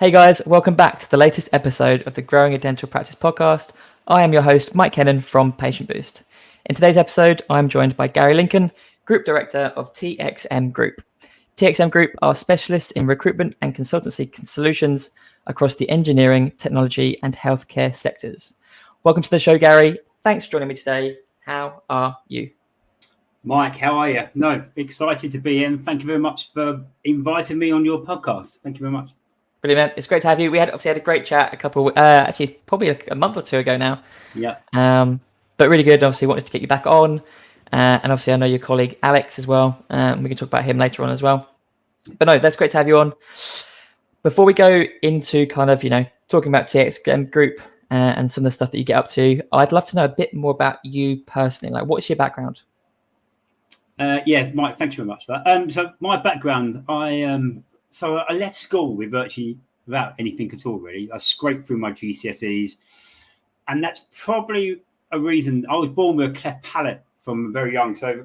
Hey guys, welcome back to the latest episode of the Growing a Dental Practice podcast. I am your host, Mike Kennan from Patient Boost. In today's episode, I'm joined by Gary Lincoln, Group Director of TXM Group. TXM Group are specialists in recruitment and consultancy solutions across the engineering, technology, and healthcare sectors. Welcome to the show, Gary. Thanks for joining me today. How are you? Mike, how are you? No, excited to be in. Thank you very much for inviting me on your podcast. Thank you very much. Brilliant. It's great to have you. We had a great chat probably a month or two ago now. Yeah. But really good. Obviously, wanted to get you back on. And obviously, I know your colleague Alex as well. We can talk about him later on as well. But no, that's great to have you on. Before we go into talking about TXM Group and some of the stuff that you get up to, I'd love to know a bit more about you personally. Like, what's your background? Mike, thank you very much for that. So my background, So I left school without anything at all, really. I scraped through my GCSEs, and that's probably a reason. I was born with a cleft palate from very young, so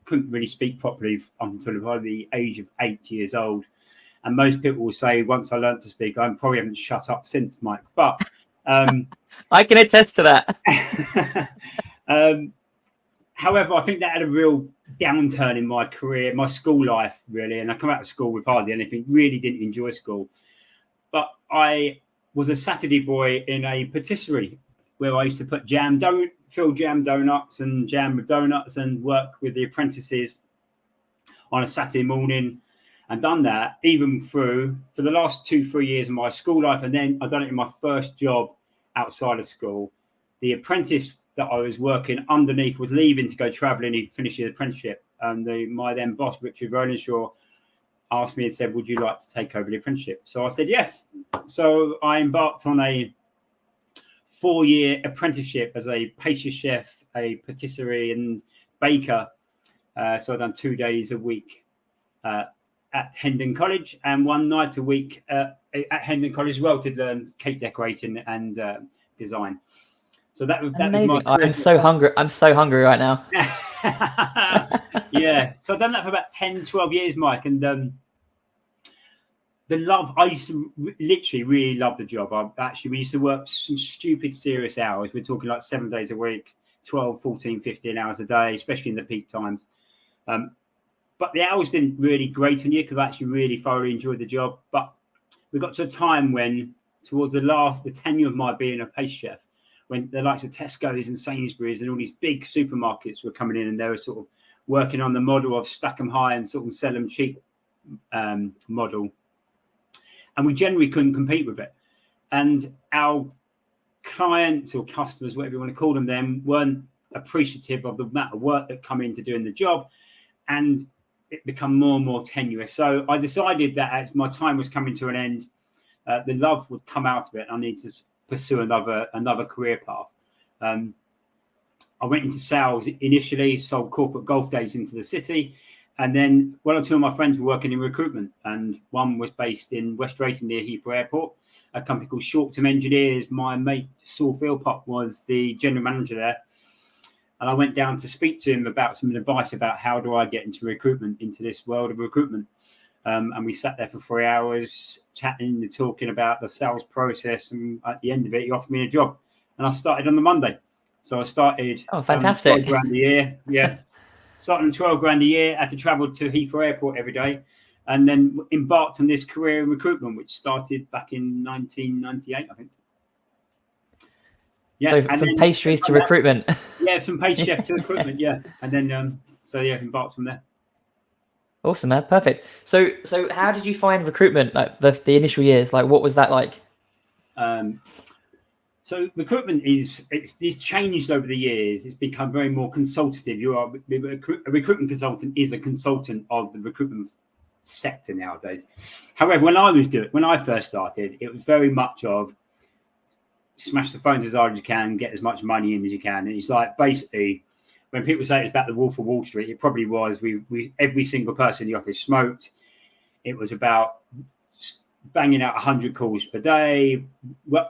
couldn't really speak properly until about the age of 8 years old. And most people will say once I learned to speak, I probably haven't shut up since, Mike. But I can attest to that. However, I think that had a real downturn in my career, my school life, really. And I come out of school with hardly anything, really didn't enjoy school. But I was a Saturday boy in a patisserie where I used to fill jam donuts and jam with donuts and work with the apprentices on a Saturday morning, and done that even for the last 2-3 years of my school life. And then I've done it in my first job outside of school. The apprentice that I was working underneath was leaving to go travelling. He finished his apprenticeship, and my then boss, Richard Rowlandshaw, asked me and said, "Would you like to take over the apprenticeship?" So I said yes. So I embarked on a 4-year apprenticeship as a pastry chef, a patisserie and baker. So I've done 2 days a week at Hendon College, and 1 night a week at Hendon College as well, to learn cake decorating and design. So that was amazing. I'm so hungry. I'm so hungry right now. Yeah. So I've done that for about 10-12 years, Mike. And I used to literally really love the job. We used to work some stupid serious hours. We're talking like 7 days a week, 12, 14, 15 hours a day, especially in the peak times. But the hours didn't really grate on you because I actually really thoroughly enjoyed the job. But we got to a time when, towards the tenure of my being a pastry chef, when the likes of Tesco's and Sainsbury's and all these big supermarkets were coming in, and they were sort of working on the model of stack them high and sort of sell them cheap model. And we generally couldn't compete with it. And our clients or customers, whatever you want to call them then, weren't appreciative of the amount of work that come into doing the job. And it became more and more tenuous. So I decided that as my time was coming to an end, the love would come out of it. I need to pursue another career path. I went into sales initially, sold corporate golf days into the city, and then one or two of my friends were working in recruitment, and one was based in West Drayton near Heathrow Airport, a company called Short Term Engineers. My mate Saul Philpott was the general manager there, and I went down to speak to him about some advice about how do I get into recruitment, into this world of recruitment. And we sat there for 3 hours chatting and talking about the sales process. And at the end of it, he offered me a job, and I started on the Monday. So I started. Oh, fantastic! 12 grand a year. Yeah, starting on 12 grand a year. I had to travel to Heathrow Airport every day, and then embarked on this career in recruitment, which started back in 1998, I think. Yeah, so from pastries to recruitment. Yeah, from pastry chef to recruitment. Yeah, and then embarked from there. Awesome, man. Perfect. So how did you find recruitment, like the initial years? Like, what was that like? So recruitment it's changed over the years. It's become very more consultative. A recruitment consultant is a consultant of the recruitment sector nowadays. However, when I first started, it was very much of smash the phones as hard as you can, get as much money in as you can. And it's like basically, when people say it's about the Wolf of Wall Street, it probably was. We every single person in the office smoked. It was about banging out 100 calls per day.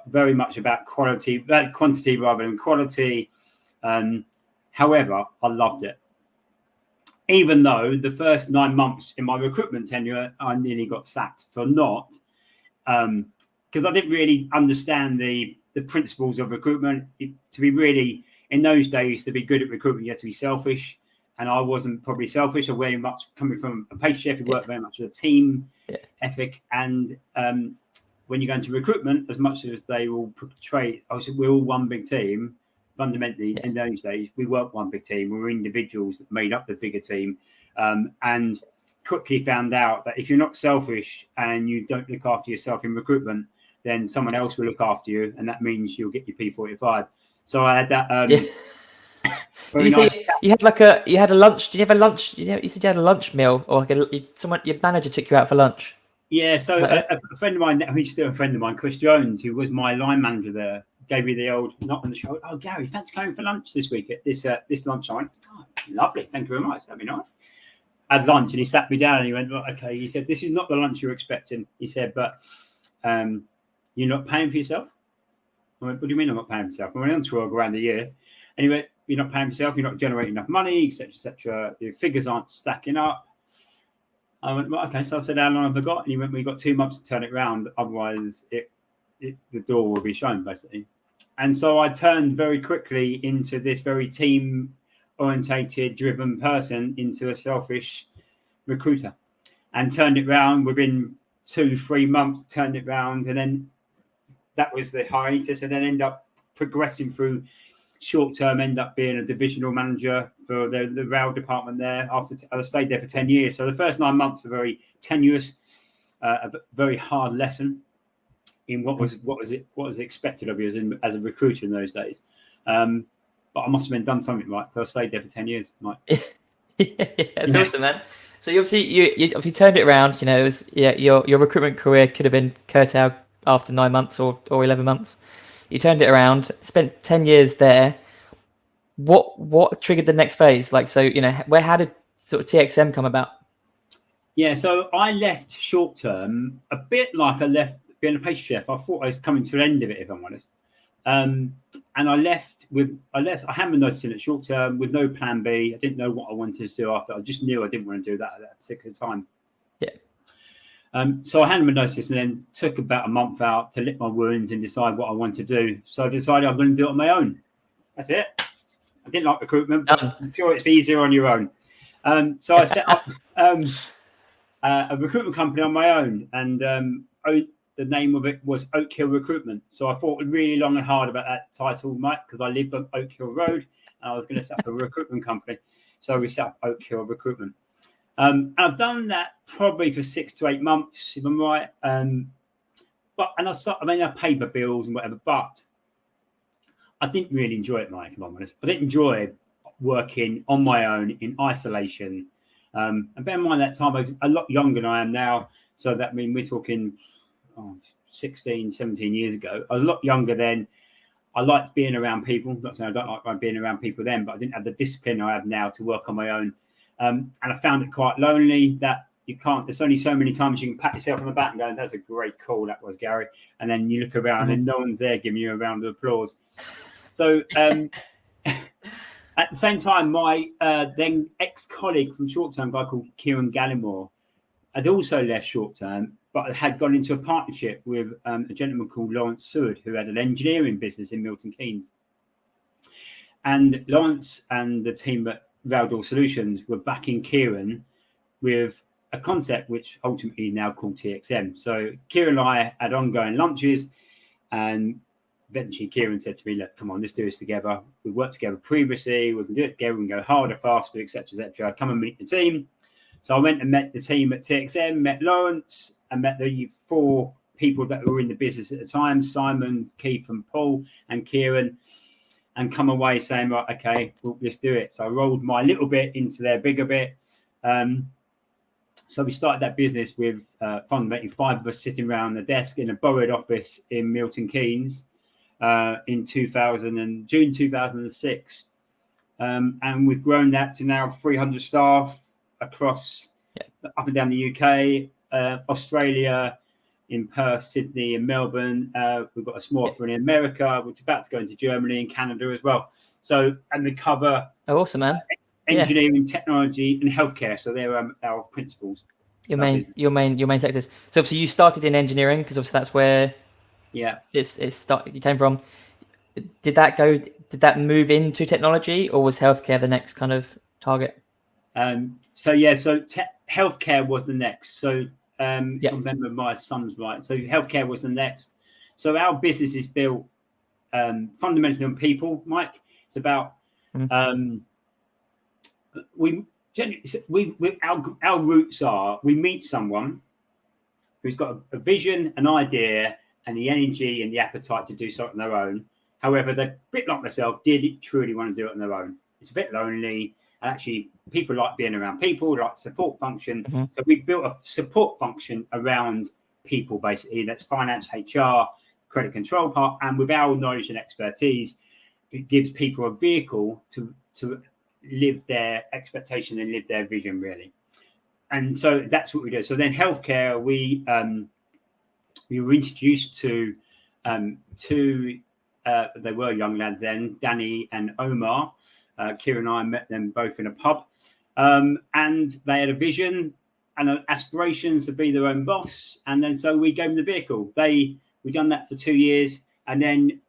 Very much about quantity rather than quality. However, I loved it. Even though the first 9 months in my recruitment tenure, I nearly got sacked for not because I didn't really understand the principles of recruitment. To be really, in those days, to be good at recruitment, you had to be selfish. And I wasn't probably selfish. I very much coming from a pastry chef who worked very much with a team ethic. And when you go into recruitment, as much as they will portray, obviously we're all one big team. Fundamentally, in those days, we weren't one big team. We were individuals that made up the bigger team. And quickly found out that if you're not selfish and you don't look after yourself in recruitment, then someone else will look after you, and that means you'll get your P45. So I had that. You had a lunch? Did you have a lunch? You said you had a lunch meal, or like your manager took you out for lunch. Yeah, so a friend of mine, who's still a friend of mine, Chris Jones, who was my line manager there, gave me the old knock on the shoulder. Oh, Gary, fancy coming for lunch this week at this lunch? I went, oh, lovely, thank you very much. That'd be nice. I had lunch, and he sat me down and he went, well, okay. He said, this is not the lunch you're expecting. He said, but you're not paying for yourself. I went, what do you mean I'm not paying for myself? I went on £12,000 a year. And he went, you're not paying for yourself, you're not generating enough money, etc., etc. Your figures aren't stacking up. I went, well, okay. So I said, how long have I got? And he went, we've got 2 months to turn it around. Otherwise, the door will be shown, basically. And so I turned very quickly into this very team-orientated, driven person into a selfish recruiter, and turned it around within 2-3 months, turned it around. And then that was the hiatus, and then end up progressing through short term, end up being a divisional manager for the rail department there. After I stayed there for 10 years. So the first 9 months were very tenuous, a very hard lesson in what was expected of you as a recruiter in those days. But I must have done something right, because I stayed there for 10 years. Mike. That's awesome, man. So you obviously turned it around. It was your recruitment career could have been curtailed after 9 months or 11 months. You turned it around, spent 10 years there. What triggered the next phase? Like, so, how did sort of TXM come about? Yeah, so I left short term, a bit like I left being a pastry chef. I thought I was coming to an end of it, if I'm honest. And I hadn't been noticing it short term with no plan B. I didn't know what I wanted to do after. I just knew I didn't want to do that at that particular time. Yeah. So I hadn't been noticing, and then took about a month out to lick my wounds and decide what I wanted to do. So I decided I'm going to do it on my own. That's it. I didn't like recruitment, but I'm sure it's easier on your own. So I set up a recruitment company on my own, and the name of it was Oak Hill Recruitment. So I thought really long and hard about that title, Mike, because I lived on Oak Hill Road and I was going to set up a recruitment company. So we set up Oak Hill Recruitment. I've done that probably for 6 to 8 months, if I'm right. I paid my bills and whatever, but I didn't really enjoy it, Mike, if I'm honest. I didn't enjoy working on my own in isolation. And bear in mind that time I was a lot younger than I am now. So that we're talking 16, 17 years ago. I was a lot younger then. I liked being around people. Not saying I don't like being around people then, but I didn't have the discipline I have now to work on my own. And I found it quite lonely, that you can't, there's only so many times you can pat yourself on the back and go, that's a great call, that was, Gary. And then you look around and no one's there giving you a round of applause. So at the same time, my then ex-colleague from short term, a guy called Kieran Gallimore, had also left short term, but had gone into a partnership with a gentleman called Lawrence Seward, who had an engineering business in Milton Keynes. And Lawrence and the team at Rail Solutions were backing Kieran with a concept which ultimately is now called TXM. So Kieran and I had ongoing lunches, and eventually Kieran said to me, look, come on, let's do this together. We've worked together previously. We can do it together. We can go harder, faster, etc., etc. Come and meet the team. So I went and met the team at TXM, met Lawrence, and met the 4 people that were in the business at the time, Simon, Keith and Paul and Kieran, and come away saying, right, okay, well, let's do it. So I rolled my little bit into their bigger bit. So we started that business with fundamentally 5 of us sitting around the desk in a borrowed office in Milton Keynes in June 2006. And we've grown that to now 300 staff across up and down the UK, Australia, in Perth, Sydney, and Melbourne. We've got a small offering in America, which is about to go into Germany and Canada as well. So, and we cover awesome, man. Engineering, technology, and healthcare. So they're our principles. Your main sectors. So obviously you started in engineering, because obviously that's where Yeah. You came from. Did that move into technology, or was healthcare the next kind of target? So healthcare was the next. So if I remember my son's right. So healthcare was the next. So our business is built fundamentally on people, Mike. It's about our roots are we meet someone who's got a vision, an idea, and the energy and the appetite to do something on their own. However, they're a bit like myself, did truly want to do it on their own. It's a bit lonely. And actually, people like being around people, like support function. So we built a support function around people, basically. That's finance, HR, credit control part. And with our knowledge and expertise, it gives people a vehicle to live their expectation and live their vision, really. And so that's what we do. So then healthcare, we were introduced to two, they were young lads then, Danny and Omar. Kira and I met them both in a pub. And they had a vision and aspirations to be their own boss. And then so we gave them the vehicle. We done that for 2 years. And then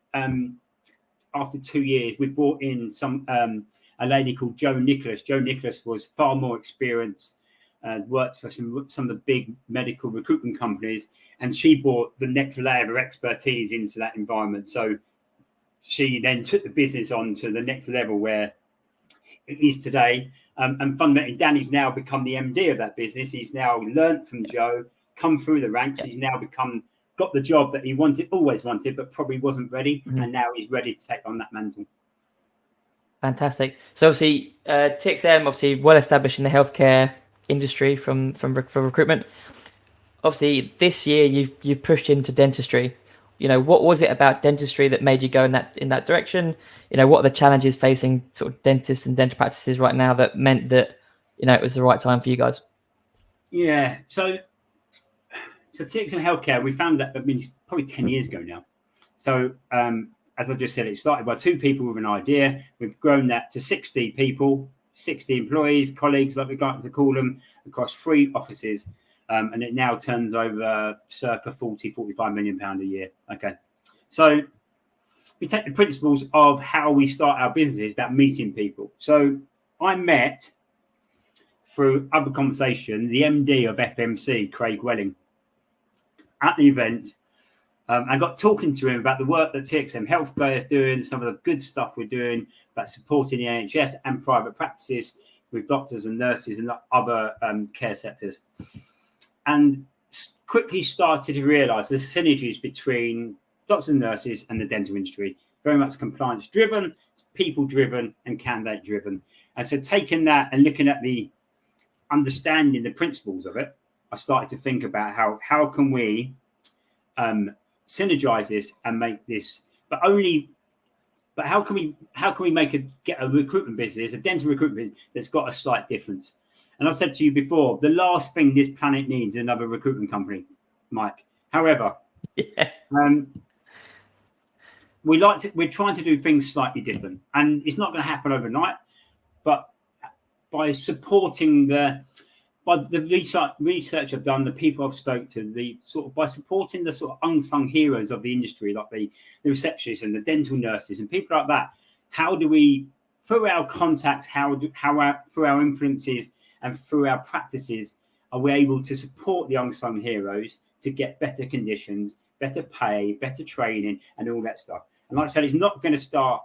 after 2 years, we brought in a lady called Jo Nicholas. Jo Nicholas was far more experienced, worked for some of the big medical recruitment companies, and she brought the next layer of expertise into that environment. So she then took the business on to the next level where it is today. And fundamentally, Danny's now become the MD of that business. He's now learnt from Jo, come through the ranks. He's now got the job that he always wanted, but probably wasn't ready. And now he's ready to take on that mantle. Fantastic. So obviously, TXM, obviously well established in the healthcare industry for recruitment. Obviously, this year you've pushed into dentistry. What was it about dentistry that made you go in that direction? What are the challenges facing sort of dentists and dental practices right now that meant that it was the right time for you guys? Yeah. So TXM Healthcare, we found that probably 10 years ago now. So as I just said, it started by 2 people with an idea. We've grown that to 60 people, 60 employees, colleagues, like we like to call them, across 3 offices. And it now turns over circa 45 million pound a year. Okay. So we take the principles of how we start our businesses about meeting people. So I met through other conversation, the MD of FMC, Craig Welling, at the event. I got talking to him about the work that TXM Healthcare is doing, some of the good stuff we're doing about supporting the NHS and private practices with doctors and nurses and other care sectors. And quickly started to realise the synergies between doctors and nurses and the dental industry. Very much compliance driven, people driven, and candidate driven. And so taking that and looking at understanding the principles of it, I started to think about how can we synergize this and make this, but how can we get a recruitment business, a dental recruitment business that's got a slight difference? And I said to you before, the last thing this planet needs is another recruitment company, Mike. However, we're trying to do things slightly different, and it's not going to happen overnight. But by supporting the research I've done, the people I've spoke to, by supporting the sort of unsung heroes of the industry, like the receptionists and the dental nurses and people like that, how do we, through our contacts, through our influences and through our practices, are we able to support the unsung heroes to get better conditions, better pay, better training, and all that stuff? And like I said, it's not going to start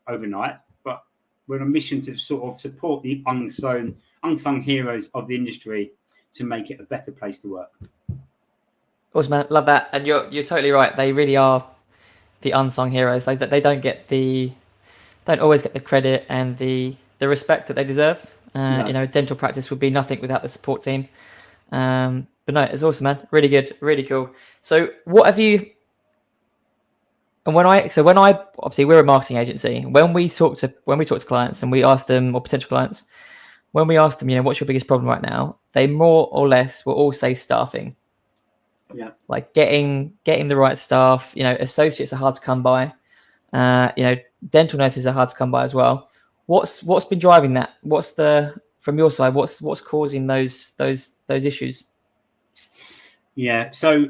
overnight, but we're on a mission to sort of support the unsung heroes of the industry to make it a better place to work. Awesome, man. Love that. And you're totally right. They really are the unsung heroes. They don't always get the credit and the respect that they deserve. Dental practice would be nothing without the support team. But no, it's awesome, man. Really good, really cool. So what have you? And when I obviously we're a marketing agency. When we talk to clients and we ask them, or potential clients, when we ask them, what's your biggest problem right now? They more or less will all say staffing. Yeah. Like getting the right staff. Associates are hard to come by. Dental nurses are hard to come by as well. What's been driving that? From your side, what's causing those issues? Yeah. So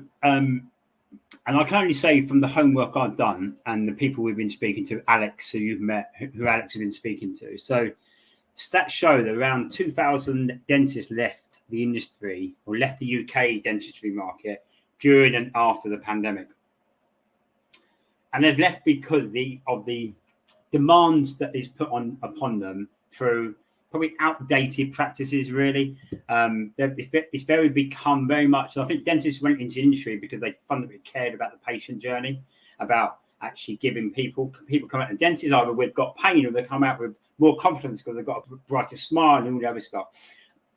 And I can only say from the homework I've done and the people we've been speaking to, Alex, who you've met, who Alex has been speaking to. So stats show that around 2,000 dentists left the industry or left the UK dentistry market during and after the pandemic. And they've left because of the demands that is put upon them through probably outdated practices, really. It's become very much, I think dentists went into the industry because they fundamentally cared about the patient journey, about actually giving people come out of dentists either with got pain or they come out with more confidence because they've got a brighter smile and all the other stuff.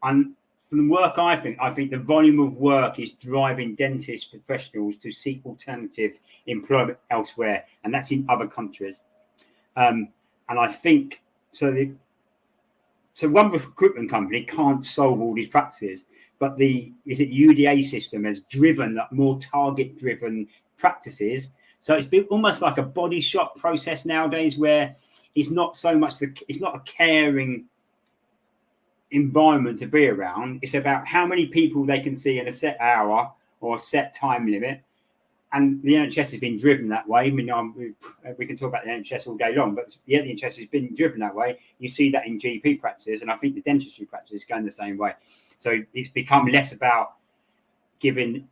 And from the work I think the volume of work is driving dentist professionals to seek alternative employment elsewhere, and that's in other countries. And I think so. So one recruitment company can't solve all these practices, but the UDA system has driven that more target-driven practices. So it's been almost like a body shop process nowadays, where it's not so much it's not a caring environment to be around. It's about how many people they can see in a set hour or a set time limit. And the NHS has been driven that way. I mean, we can talk about the NHS all day long, but the NHS has been driven that way. You see that in GP practices, and I think the dentistry practice is going the same way. So it's become less about giving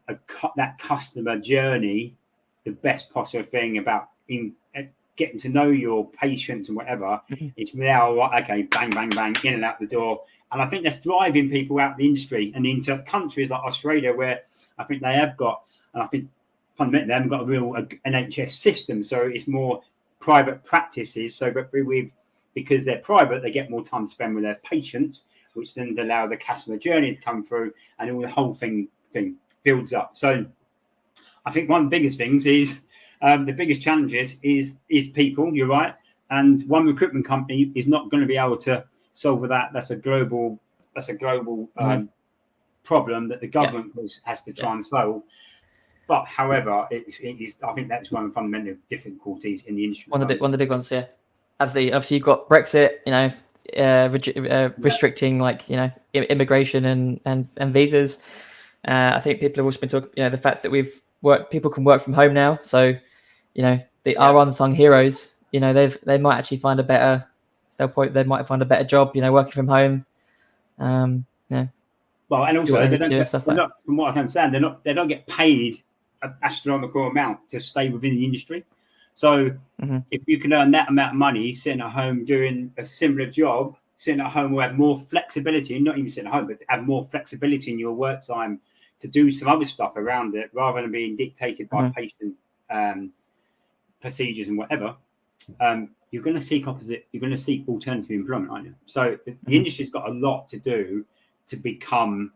that customer journey the best possible thing, about getting to know your patients and whatever. It's now, okay, bang, bang, bang, in and out the door. And I think that's driving people out of the industry and into countries like Australia, where I think they have got, and I think fundamentally they haven't got a real NHS system, so it's more private practices. So, but because they're private, they get more time to spend with their patients, which then allow the customer journey to come through, and all the whole thing builds up. So, I think one of the biggest things is the biggest challenges is people. You're right, and one recruitment company is not going to be able to solve that. That's a global problem that the government has to try and solve. But however, it is. I think that's one of the fundamental difficulties in the industry. One of the big ones, yeah. Obviously, you've got Brexit, restricting immigration and visas. I think people have also been talking, the fact that people can work from home now. So, our unsung heroes, they might actually find they might find a better job, working from home. Well, and also from what I can understand, they don't get paid an astronomical amount to stay within the industry. So if you can earn that amount of money sitting at home doing a similar job, sitting at home will have more flexibility, not even sitting at home, but have more flexibility in your work time to do some other stuff around it, rather than being dictated by patient procedures and whatever. You're going to seek alternative employment, aren't you? So the industry's got a lot to do to become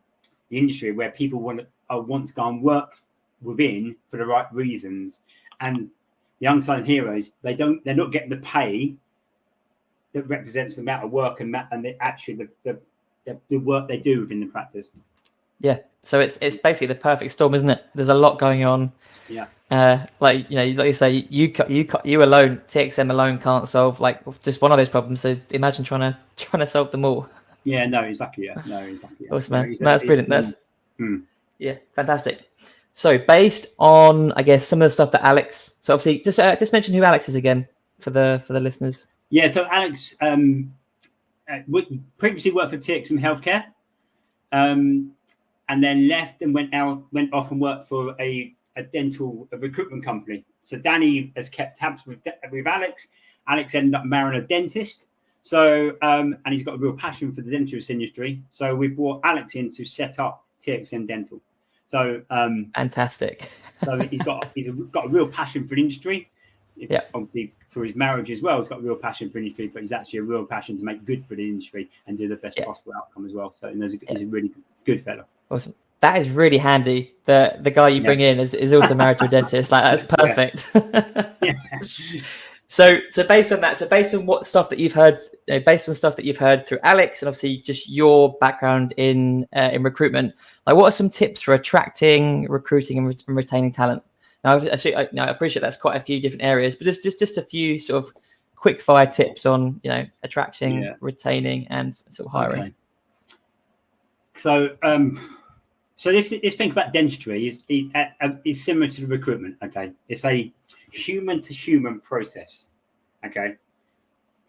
the industry where people want to go and work within for the right reasons. And the unsung heroes, they're not getting the pay that represents the amount of work and the work they do within the practice. Yeah. So it's basically the perfect storm, isn't it? There's a lot going on. Yeah. Like you say, you alone, TXM alone can't solve just one of those problems. So imagine trying to solve them all. Yeah. No. Exactly. Yeah. No. Exactly. Yeah. Awesome, man. That's brilliant. Yeah. Fantastic. So based on, I guess, some of the stuff that Alex. So obviously, just mention who Alex is again for the listeners. Yeah. So Alex previously worked for TXM Healthcare, and then left and went off and worked for a dental recruitment company. So Danny has kept tabs with Alex. Alex ended up marrying a dentist. So and he's got a real passion for the dentist industry. So we brought Alex in to set up TXM Dental. So fantastic. So he's got a real passion for the industry. Yeah. Obviously for his marriage as well, he's got a real passion for the industry, but he's actually a real passion to make good for the industry and do the best possible outcome as well. So he's a really good fellow. Awesome. That is really handy. The guy you bring in is also married to a dentist. That's perfect. So based on that, based on what stuff that you've heard, based on stuff that you've heard through Alex, and obviously just your background in recruitment, what are some tips for attracting, recruiting, and retaining talent? Now, I appreciate that's quite a few different areas, but just a few sort of quick fire tips on attracting, retaining, and sort of hiring. Okay. So So this think about dentistry is similar to the recruitment. Okay, it's a human to human process. Okay,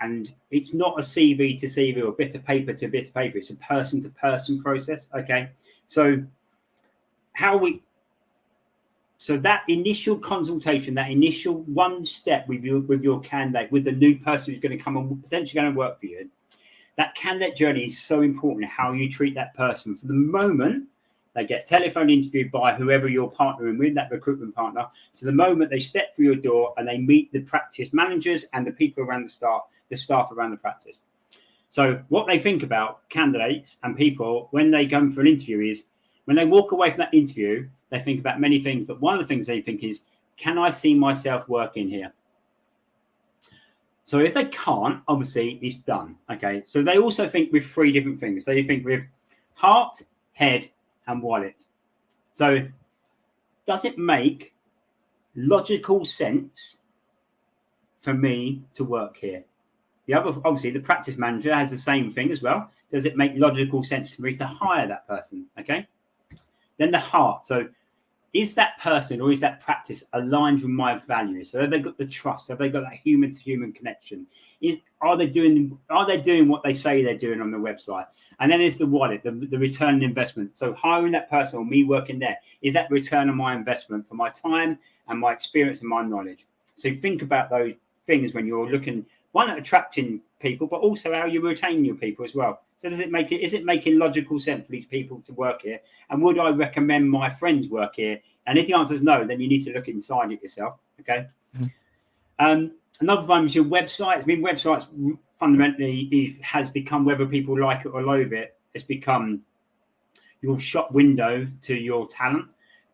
and it's not a CV to CV or bit of paper to bit of paper. It's a person to person process. Okay, so that initial consultation, that initial one step with your candidate, with the new person who's going to come and potentially going to work for you, that candidate journey is so important. How you treat that person from the moment they get telephone interviewed by whoever you're partnering with, that recruitment partner, to the moment they step through your door and they meet the practice managers and the people around the staff around the practice. So what they think about candidates and people when they come for an interview is, when they walk away from that interview, they think about many things, but one of the things they think is, can I see myself working here? So if they can't, obviously it's done. Okay. So they also think with three different things. They think with heart, head, and wallet. So does it make logical sense for me to work here? The other, obviously, the practice manager has the same thing as well. Does it make logical sense for me to hire that person? Okay. Then the heart. So is that person or is that practice aligned with my values? So have they got the trust? Have they got that human to human connection? Are they doing what they say they're doing on the website? And then there's the wallet, the return on investment. So hiring that person or me working there, is that return on my investment for my time and my experience and my knowledge? So think about those things when you're looking, one, at attracting people, but also how you're retaining your people as well. So is it making logical sense for these people to work here? And would I recommend my friends work here? And if the answer is no, then you need to look inside it yourself. Okay. Mm-hmm. Another one is your website. I mean, websites fundamentally has become, whether people like it or loathe it, it's become your shop window to your talent,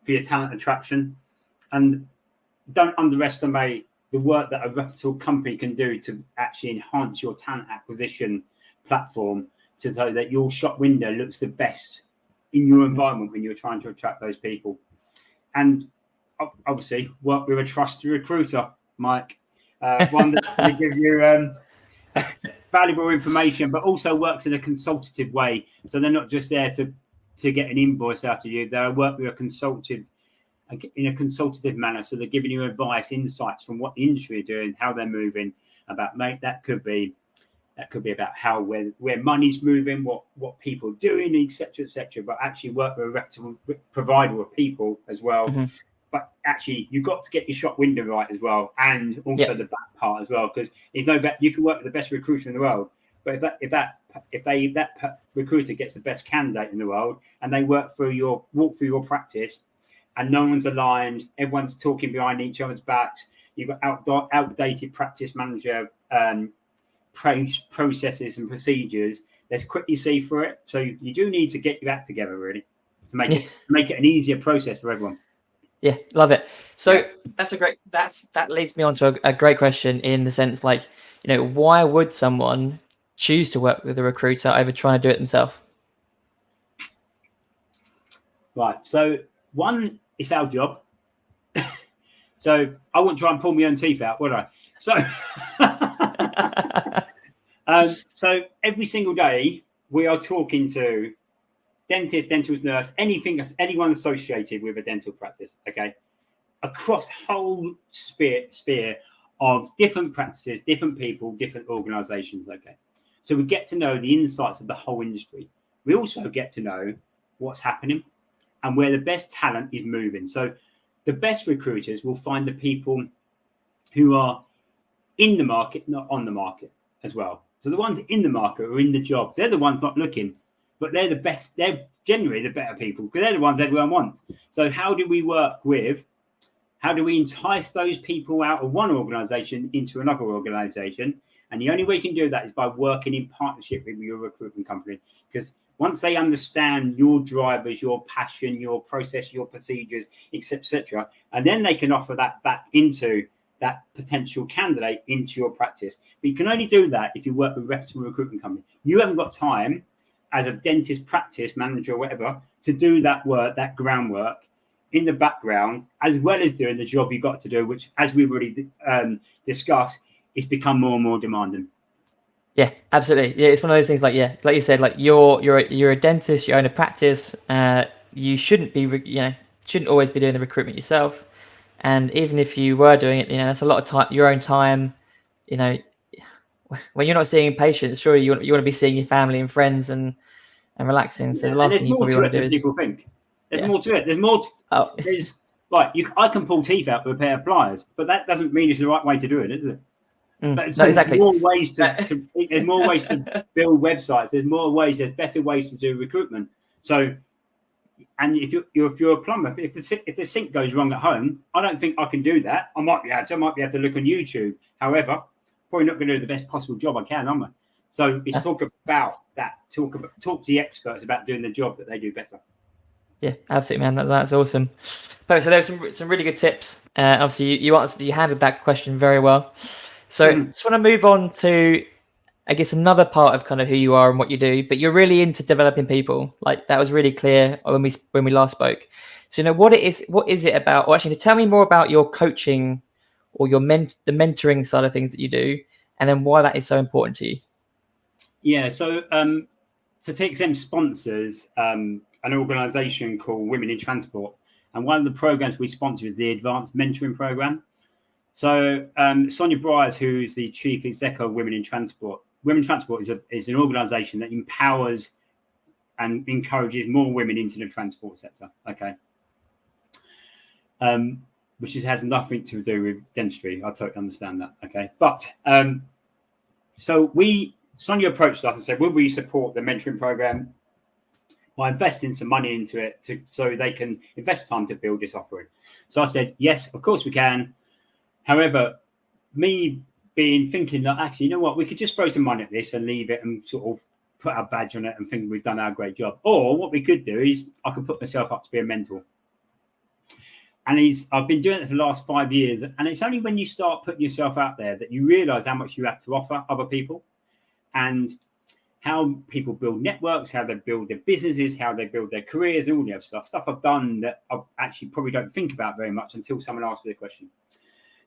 for your talent attraction. And don't underestimate the work that a reputable company can do to actually enhance your talent acquisition platform, so that your shop window looks the best in your environment when you're trying to attract those people. And obviously work with a trusted recruiter, Mike, one that's going to give you valuable information, but also works in a consultative way. So they're not just there to get an invoice out of you. They work with in a consultative manner. So they're giving you advice, insights from what the industry are doing, how they're moving. That could be about how where money's moving, what people are doing, etc. But actually work with a reputable provider of people as well. Mm-hmm. But actually, you've got to get your shop window right as well, and also the back part as well, because there's no bet you can work with the best recruiter in the world, but if that recruiter gets the best candidate in the world, and they walk through your practice, and no one's aligned, everyone's talking behind each other's backs, you've got outdated practice manager processes and procedures, let's quickly see through it. So you do need to get your act together, really, to make it an easier process for everyone. Yeah, love it. So that leads me on to a great question, in the sense, like, why would someone choose to work with a recruiter over trying to do it themselves? Right. So one, it's our job. So I wouldn't try and pull my own teeth out, would I? So, so every single day we are talking to dentist, dental nurse, anyone associated with a dental practice, okay, across whole sphere of different practices, different people, different organizations, okay. So we get to know the insights of the whole industry. We also get to know what's happening and where the best talent is moving. So the best recruiters will find the people who are in the market, not on the market as well. So the ones in the market are in the jobs. They're the ones not looking, but they're the best. They're generally the better people, because they're the ones everyone wants. So how do we entice those people out of one organization into another organization? And the only way you can do that is by working in partnership with your recruitment company, because once they understand your drivers, your passion, your process, your procedures, etc., and then they can offer that back into that potential candidate into your practice. But you can only do that if you work with a reputable recruitment company. You haven't got time as a dentist practice manager or whatever to do that work, that groundwork in the background, as well as doing the job you've got to do, which, as we've already discussed, it's become more and more demanding. Yeah, absolutely. Yeah, it's one of those things, like you said, like you're a dentist, you own a practice, you shouldn't be, shouldn't always be doing the recruitment yourself. And even if you were doing it, that's a lot of time, your own time. When you're not seeing patients, sure, you want to be seeing your family and friends and relaxing. So the last thing you probably want to do is people think. There's more to it. There's more. There's I can pull teeth out with a pair of pliers, but that doesn't mean it's the right way to do it, is it? But exactly. There's more ways there's more ways to build websites. There's better ways to do recruitment. So, and if you're a plumber, if the sink goes wrong at home, I don't think I can do that. I might be able to look on YouTube. However, probably not going to do the best possible job I can, am I? So it's talk about that. Talk to the experts about doing the job that they do better. Yeah, absolutely, man. That's awesome. So there's some really good tips. Obviously, you handled that question very well. So just want to move on to, I guess, another part of kind of who you are and what you do. But you're really into developing people. Like that was really clear when we last spoke. So what is it about? Or actually, tell me more about your coaching or the mentoring side of things that you do, and then why that is so important to you. Yeah. So TXM sponsors an organisation called Women in Transport, and one of the programs we sponsor is the Advanced Mentoring Program. So Sonia Bryars, who's the Chief Executive of Women in Transport, Women in Transport is an organisation that empowers and encourages more women into the transport sector. Okay, which has nothing to do with dentistry. I totally understand that. Okay, but so Sonia approached us and said, "Will we support the mentoring program by investing some money into it so they can invest time to build this offering?" So I said, "Yes, of course we can." However, me thinking that actually, you know what, we could just throw some money at this and leave it and sort of put our badge on it and think we've done our great job. Or what we could do is I could put myself up to be a mentor. And I've been doing it for the last 5 years. And it's only when you start putting yourself out there that you realize how much you have to offer other people and how people build networks, how they build their businesses, how they build their careers, and all the other stuff I've done that I actually probably don't think about very much until someone asks me the question.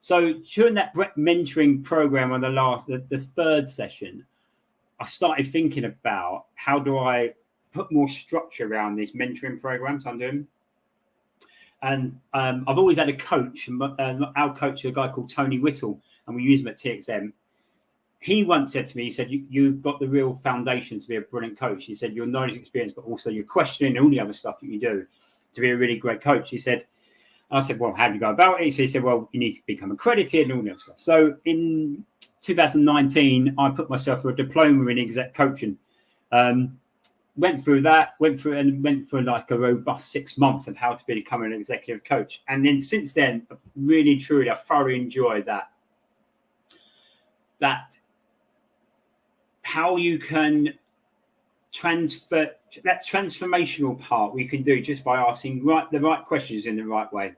So during that mentoring program on the third session, I started thinking about how do I put more structure around these mentoring programs I'm doing. And I've always had a coach, our coach, a guy called Tony Whittle, and we use him at TXM. He once said to me, he said, you've got the real foundation to be a brilliant coach. He said, your knowledge, experience, but also your questioning and all the other stuff that you do to be a really great coach. He said, I said, well, how do you go about it? So he said, well, you need to become accredited and all that stuff. So in 2019, I put myself for a diploma in exec coaching. Went through like a robust 6 months of how to become an executive coach. And then since then, really, truly, I thoroughly enjoyed that how you can transfer that transformational part we can do just by asking the right questions in the right way.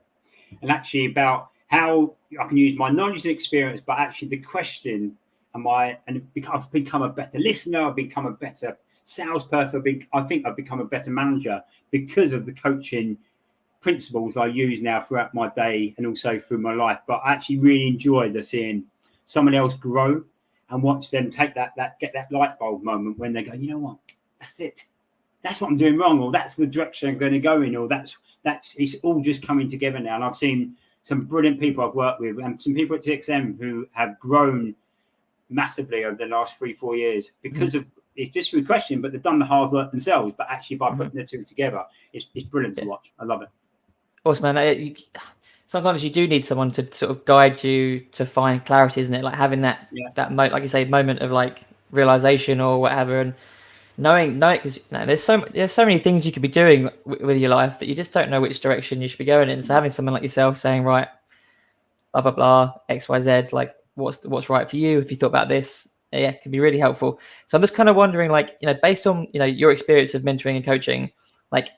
And actually about how I can use my knowledge and experience, but actually the question, I've become a better listener, I've become a better salesperson, I think I've become a better manager because of the coaching principles I use now throughout my day and also through my life. But I actually really enjoy seeing someone else grow and watch them take get that light bulb moment when they go, you know what, that's it. That's what I'm doing wrong, or that's the direction I'm going to go in, or that's it's all just coming together now. And I've seen some brilliant people I've worked with and some people at TXM who have grown massively over the last 3-4 years because of it's just through question, but they've done the hard work themselves. But actually, by putting the two together, it's brilliant to watch. I love it. Awesome, man. Sometimes you do need someone to sort of guide you to find clarity, isn't it? Like having that like you say, moment of like realization or whatever, and knowing because there's so many things you could be doing with your life that you just don't know which direction you should be going in. So having someone like yourself saying, right, blah blah blah, XYZ, like what's right for you, if you thought about this, can be really helpful. So I'm just kind of wondering, like, based on your experience of mentoring and coaching, like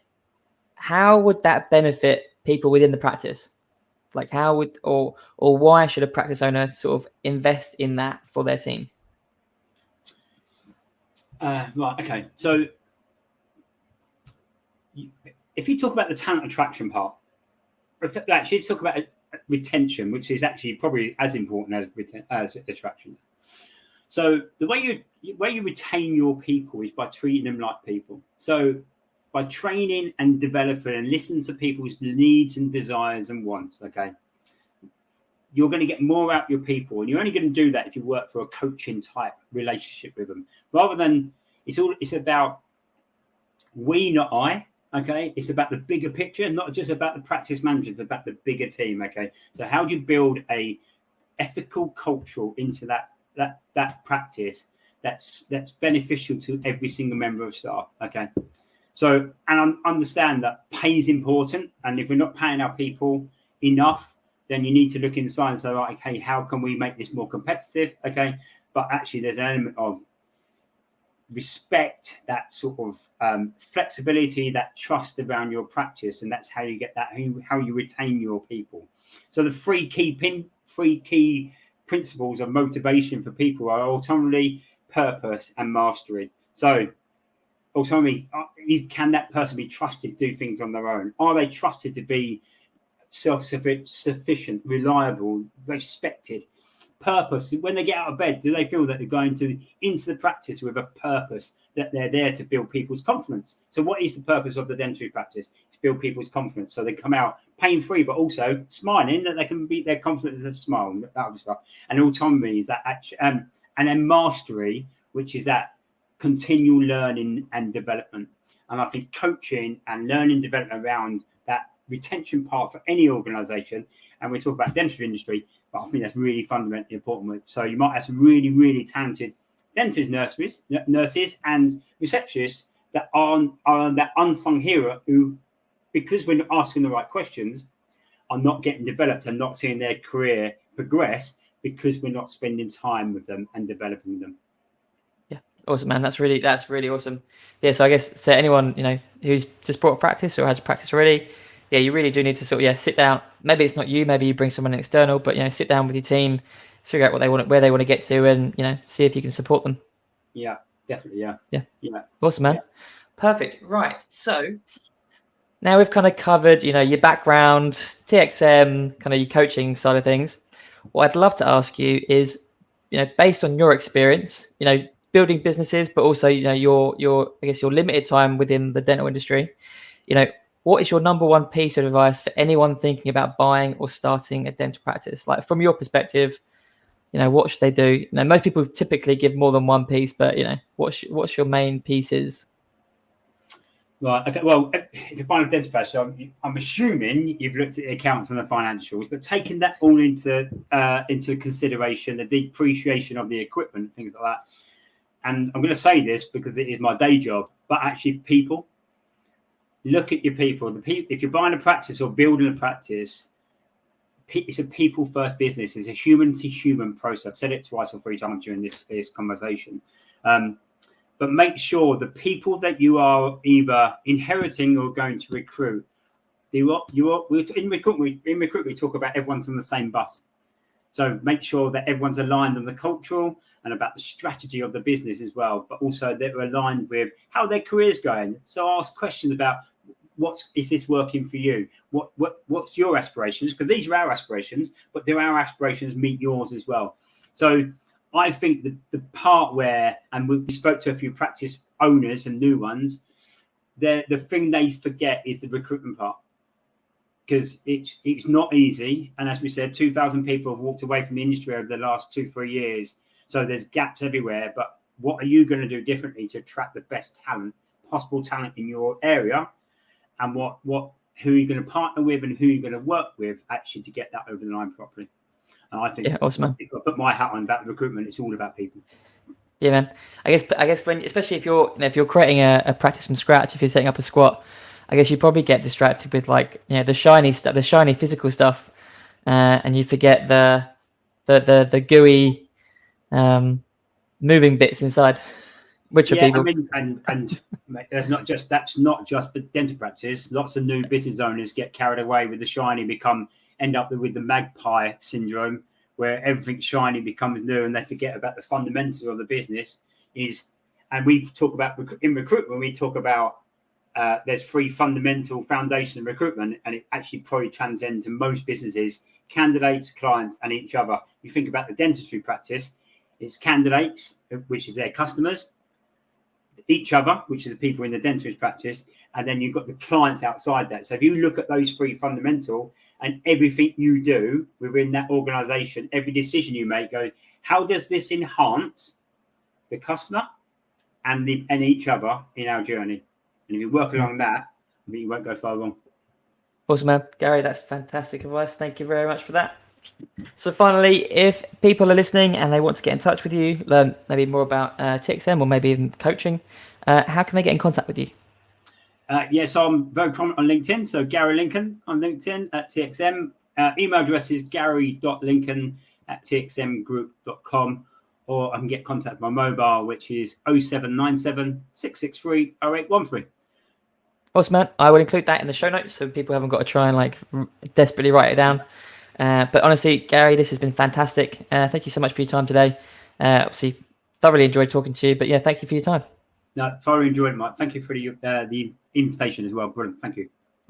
how would that benefit people within the practice? Like how would or why should a practice owner sort of invest in that for their team? Right. Okay. So if you talk about the talent attraction part, actually talk about retention, which is actually probably as important as attraction. So the way you retain your people is by treating them like people. So by training and developing and listening to people's needs and desires and wants, okay, you're going to get more out of your people. And you're only going to do that if you work for a coaching type relationship with them, rather than it's about we, not I. Okay, it's about the bigger picture, not just about the practice manager, it's about the bigger team. Okay, so how do you build a ethical culture into that practice that's beneficial to every single member of staff? Okay, so and understand that pay is important, and if we're not paying our people enough, then you need to look inside and say, right, okay, how can we make this more competitive? Okay, but actually there's an element of respect, that sort of flexibility, that trust around your practice, and that's how you get that, how you retain your people. So the three key principles of motivation for people are autonomy, purpose, and mastery. So autonomy, can that person be trusted to do things on their own? Are they trusted to be self-sufficient, reliable, respected? Purpose, when they get out of bed, do they feel that they're going into the practice with a purpose, that they're there to build people's confidence? So what is the purpose of the dentistry practice? To build people's confidence, so they come out pain-free but also smiling, that they can be their confidence and smile, that other stuff. And autonomy is that and then mastery, which is that continual learning and development. And I think coaching and learning development around that retention part for any organization, and we talk about dentistry industry, but I think that's really fundamentally important. So you might have some really, really talented dentists, nurses and receptionists that are that unsung hero who, because we're not asking the right questions, are not getting developed and not seeing their career progress because we're not spending time with them and developing them. Yeah, awesome, man. That's really awesome. Yeah, so I guess anyone who's just brought a practice or has a practice already, yeah, you really do need to sort of sit down. Maybe it's not you, maybe you bring someone external, but sit down with your team, figure out what they want, where they want to get to, and see if you can support them. Yeah, definitely. Yeah. Awesome, man. Yeah. Perfect. Right. So now we've kind of covered, your background, TXM, kind of your coaching side of things. What I'd love to ask you is, based on your experience, building businesses, but also, your I guess your limited time within the dental industry, what is your number one piece of advice for anyone thinking about buying or starting a dental practice? Like, from your perspective, what should they do? Most people typically give more than one piece, but what's your main pieces? Right. Okay. Well, if you're buying a dental practice, I'm assuming you've looked at the accounts and the financials, but taking that all into consideration, the depreciation of the equipment, things like that. And I'm going to say this because it is my day job, but actually, people. Look at your people. If you're buying a practice or building a practice, it's a people-first business. It's a human-to-human process. I've said it twice or three times during this conversation. But make sure the people that you are either inheriting or going to recruit, in recruitment, we talk about everyone's on the same bus. So make sure that everyone's aligned on the cultural and about the strategy of the business as well, but also they're aligned with how their career's going. So ask questions about is this working for you? What's your aspirations? Because these are our aspirations, but do our aspirations meet yours as well? So I think the part where, and we spoke to a few practice owners and new ones, the thing they forget is the recruitment part. Because it's not easy. And as we said, 2,000 people have walked away from the industry over the last 2-3 years. So there's gaps everywhere. But what are you going to do differently to attract the best possible talent in your area? And who are you going to partner with and who you're going to work with actually to get that over the line properly? And I think awesome, if I put my hat on about recruitment, it's all about people. Yeah, man. I guess when, especially if you're creating a practice from scratch, if you're setting up a squat, I guess you probably get distracted with the shiny stuff, the shiny physical stuff, and you forget the gooey moving bits inside, which are people. I mean, and that's not just dental practice. Lots of new business owners get carried away with the shiny, end up with the magpie syndrome, where everything shiny becomes new, and they forget about the fundamentals of the business. And we talk about in recruitment, we talk about. There's 3 fundamental foundations in recruitment, and it actually probably transcends to most businesses: candidates, clients, and each other. You think about the dentistry practice, it's candidates, which is their customers. each other, which is the people in the dentist practice, and then you've got the clients outside that. So if you look at those three fundamental, and everything you do within that organization, every decision you make, go, how does this enhance the customer and each other in our journey? And if you work along that, I think you won't go far wrong. Awesome, man. Gary, that's fantastic advice. Thank you very much for that. So finally, if people are listening and they want to get in touch with you, learn maybe more about TXM or maybe even coaching, how can they get in contact with you? Yes, I'm very prominent on LinkedIn. So Gary Lincoln on LinkedIn at TXM. Email address is gary.lincoln@txmgroup.com, or I can get in contact with my mobile, which is 0797 663 0813. Awesome, man. I will include that in the show notes so people haven't got to try and like desperately write it down. But honestly, Gary, this has been fantastic. Thank you so much for your time today. Obviously, thoroughly enjoyed talking to you. But yeah, thank you for your time. No, thoroughly enjoyed it, Mike. Thank you for the invitation as well. Brilliant. Thank you.